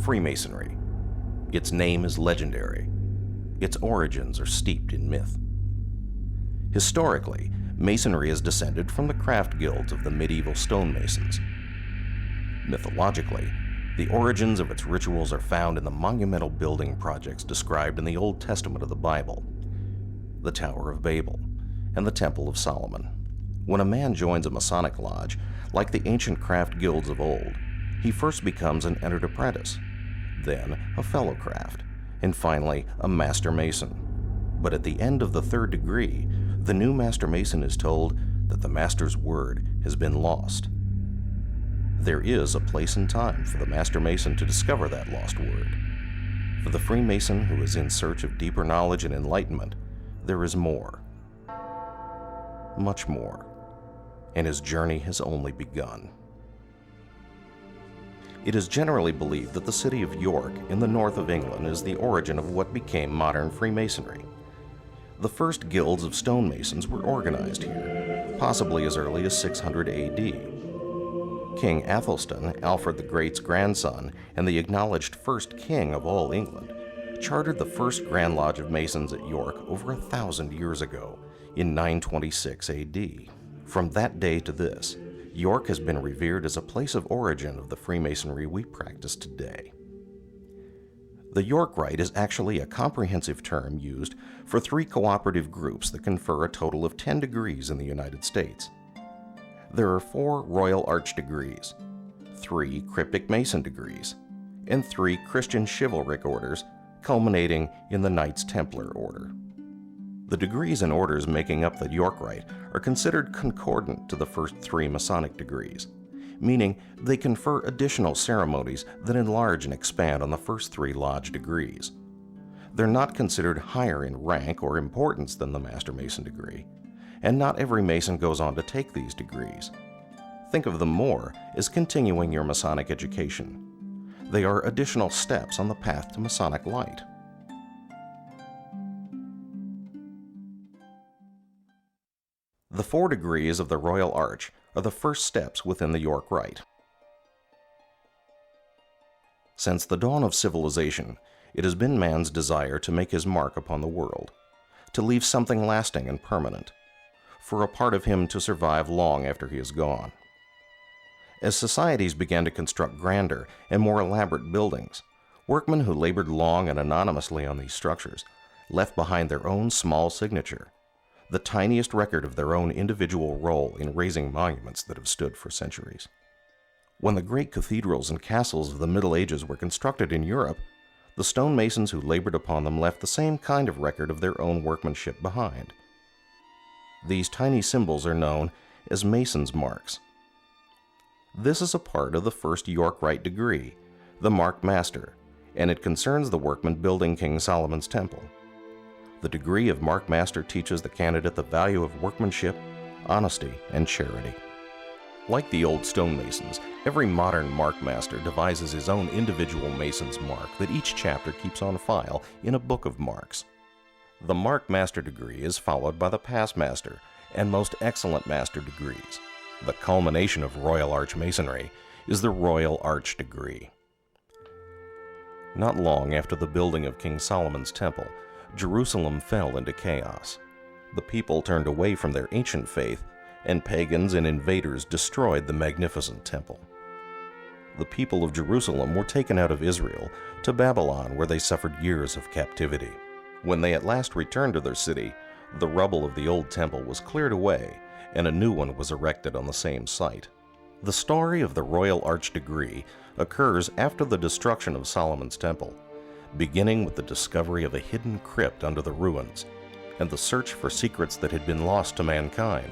Freemasonry. Its name is legendary. Its origins are steeped in myth. Historically, Masonry is descended from the craft guilds of the medieval stonemasons. Mythologically, the origins of its rituals are found in the monumental building projects described in the Old Testament of the Bible, the Tower of Babel, and the Temple of Solomon. When a man joins a Masonic lodge, like the ancient craft guilds of old, he first becomes an entered apprentice, then a fellow craft, and finally a master mason. But at the end of the third degree, the new master mason is told that the master's word has been lost. There is a place and time for the master mason to discover that lost word. For the Freemason who is in search of deeper knowledge and enlightenment, there is more, much more, and his journey has only begun. It is generally believed that the city of York in the north of England is the origin of what became modern Freemasonry. The first guilds of stonemasons were organized here, possibly as early as 600 A.D. King Athelstan, Alfred the Great's grandson and the acknowledged first king of all England, chartered the first Grand Lodge of Masons at York over 1,000 years ago, in 926 A.D. From that day to this, York has been revered as a place of origin of the Freemasonry we practice today. The York Rite is actually a comprehensive term used for 3 cooperative groups that confer a total of 10 degrees in the United States. There are 4 Royal Arch degrees, 3 Cryptic Mason degrees, and 3 Christian chivalric orders, culminating in the Knights Templar order. The degrees and orders making up the York Rite are considered concordant to the first 3 Masonic degrees, meaning they confer additional ceremonies that enlarge and expand on the first 3 lodge degrees. They're not considered higher in rank or importance than the Master Mason degree, and not every Mason goes on to take these degrees. Think of them more as continuing your Masonic education. They are additional steps on the path to Masonic light. The 4 degrees of the Royal Arch are the first steps within the York Rite. Since the dawn of civilization, it has been man's desire to make his mark upon the world, to leave something lasting and permanent, for a part of him to survive long after he is gone. As societies began to construct grander and more elaborate buildings, workmen who labored long and anonymously on these structures left behind their own small signature, the tiniest record of their own individual role in raising monuments that have stood for centuries. When the great cathedrals and castles of the Middle Ages were constructed in Europe, the stonemasons who labored upon them left the same kind of record of their own workmanship behind. These tiny symbols are known as Mason's marks. This is a part of the first York Rite degree, the Marked Master, and it concerns the workmen building King Solomon's temple. The degree of Marked Master teaches the candidate the value of workmanship, honesty, and charity. Like the old stonemasons, every modern Marked Master devises his own individual Mason's mark that each chapter keeps on file in a book of marks. The Marked Master degree is followed by the Past Master and Most Excellent Master degrees. The culmination of Royal Arch Masonry is the Royal Arch degree. Not long after the building of King Solomon's temple, Jerusalem fell into chaos. The people turned away from their ancient faith, and pagans and invaders destroyed the magnificent temple. The people of Jerusalem were taken out of Israel to Babylon, where they suffered years of captivity. When they at last returned to their city, the rubble of the old temple was cleared away, and a new one was erected on the same site. The story of the Royal Arch degree occurs after the destruction of Solomon's temple, beginning with the discovery of a hidden crypt under the ruins and the search for secrets that had been lost to mankind.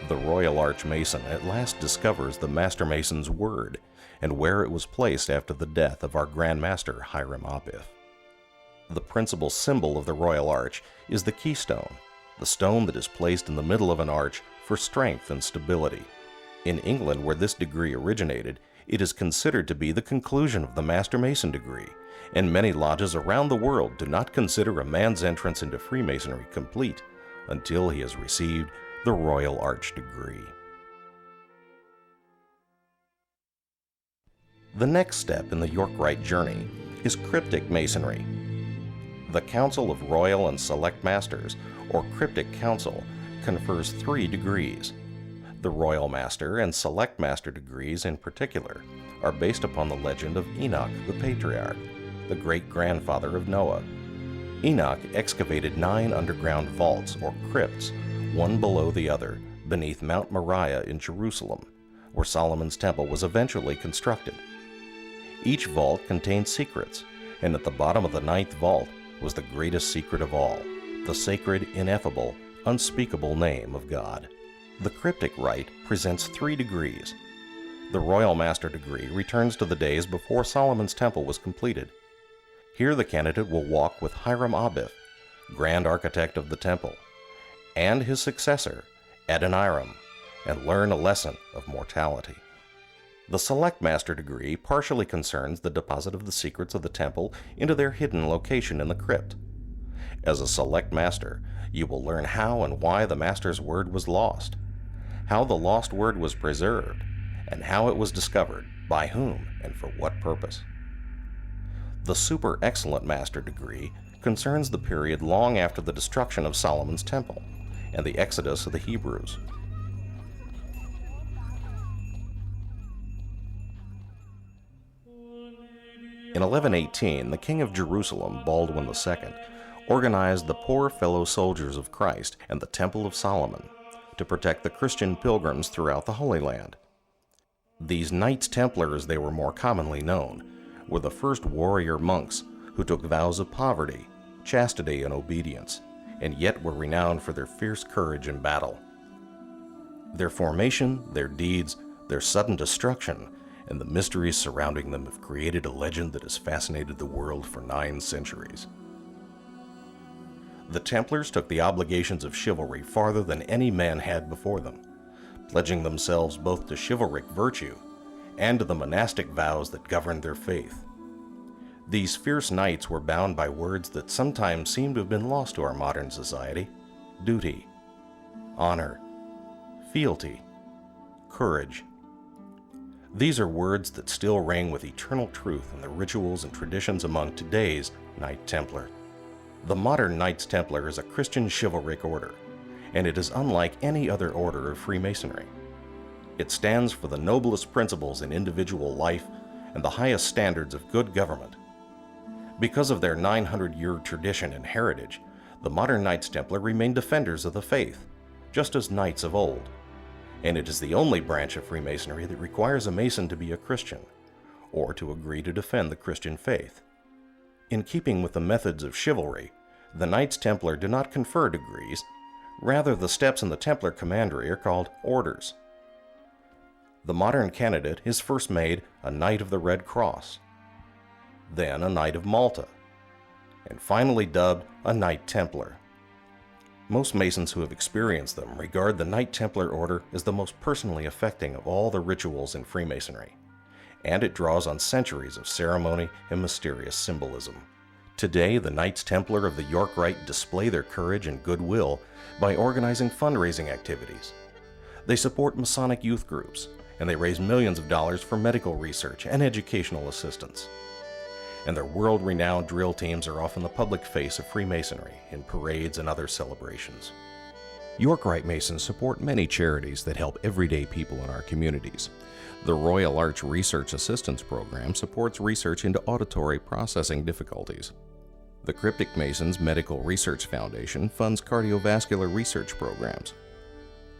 The Royal Arch Mason at last discovers the Master Mason's word and where it was placed after the death of our Grand Master Hiram Abiff. The principal symbol of the Royal Arch is the keystone, the stone that is placed in the middle of an arch for strength and stability. In England, where this degree originated, it is considered to be the conclusion of the Master Mason degree, and many lodges around the world do not consider a man's entrance into Freemasonry complete until he has received the Royal Arch degree. The next step in the York Rite journey is cryptic masonry. The Council of Royal and Select Masters, or Cryptic Council, confers 3 degrees. The Royal Master and Select Master degrees in particular are based upon the legend of Enoch the Patriarch, the great-grandfather of Noah. Enoch excavated 9 underground vaults, or crypts, one below the other, beneath Mount Moriah in Jerusalem, where Solomon's temple was eventually constructed. Each vault contained secrets, and at the bottom of the 9th vault was the greatest secret of all, the sacred, ineffable, unspeakable name of God. The cryptic rite presents 3 degrees. The Royal Master degree returns to the days before Solomon's temple was completed. Here the candidate will walk with Hiram Abith, grand architect of the temple, and his successor, Adoniram, and learn a lesson of mortality. The Select Master degree partially concerns the deposit of the secrets of the temple into their hidden location in the crypt. As a Select Master, you will learn how and why the Master's word was lost, how the lost word was preserved, and how it was discovered, by whom, and for what purpose. The Super Excellent Master degree concerns the period long after the destruction of Solomon's temple and the exodus of the Hebrews. In 1118, the King of Jerusalem, Baldwin II, organized the Poor Fellow Soldiers of Christ and the Temple of Solomon to protect the Christian pilgrims throughout the Holy Land. These Knights Templar, as they were more commonly known, were the first warrior monks who took vows of poverty, chastity, and obedience, and yet were renowned for their fierce courage in battle. Their formation, their deeds, their sudden destruction, and the mysteries surrounding them have created a legend that has fascinated the world for 9 centuries. The Templars took the obligations of chivalry farther than any man had before them, pledging themselves both to chivalric virtue and to the monastic vows that governed their faith. These fierce knights were bound by words that sometimes seem to have been lost to our modern society: duty, honor, fealty, courage. These are words that still ring with eternal truth in the rituals and traditions among today's Knight Templar. The modern Knights Templar is a Christian chivalric order, and it is unlike any other order of Freemasonry. It stands for the noblest principles in individual life and the highest standards of good government. Because of their 900-year tradition and heritage, the modern Knights Templar remain defenders of the faith, just as knights of old. And it is the only branch of Freemasonry that requires a Mason to be a Christian, or to agree to defend the Christian faith. In keeping with the methods of chivalry, the Knights Templar do not confer degrees. Rather, the steps in the Templar Commandery are called orders. The modern candidate is first made a Knight of the Red Cross, then a Knight of Malta, and finally dubbed a Knight Templar. Most Masons who have experienced them regard the Knight Templar Order as the most personally affecting of all the rituals in Freemasonry, and it draws on centuries of ceremony and mysterious symbolism. Today, the Knights Templar of the York Rite display their courage and goodwill by organizing fundraising activities. They support Masonic youth groups, and they raise millions of dollars for medical research and educational assistance. And their world-renowned drill teams are often the public face of Freemasonry in parades and other celebrations. York Rite Masons support many charities that help everyday people in our communities. The Royal Arch Research Assistance Program supports research into auditory processing difficulties. The Cryptic Masons Medical Research Foundation funds cardiovascular research programs.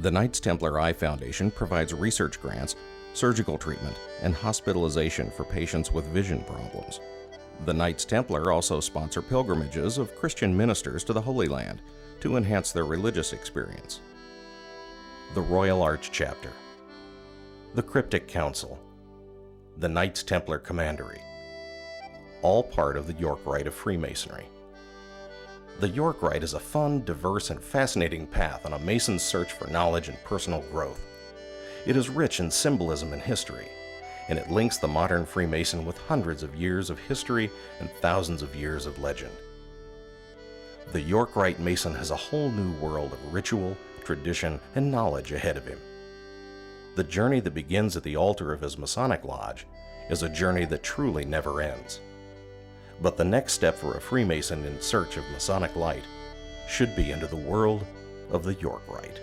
The Knights Templar Eye Foundation provides research grants, surgical treatment, and hospitalization for patients with vision problems. The Knights Templar also sponsor pilgrimages of Christian ministers to the Holy Land to enhance their religious experience. The Royal Arch Chapter, the Cryptic Council, the Knights Templar Commandery, all part of the York Rite of Freemasonry. The York Rite is a fun, diverse, and fascinating path on a Mason's search for knowledge and personal growth. It is rich in symbolism and history, and it links the modern Freemason with hundreds of years of history and thousands of years of legend. The York Rite Mason has a whole new world of ritual, tradition, and knowledge ahead of him. The journey that begins at the altar of his Masonic lodge is a journey that truly never ends. But the next step for a Freemason in search of Masonic light should be into the world of the York Rite.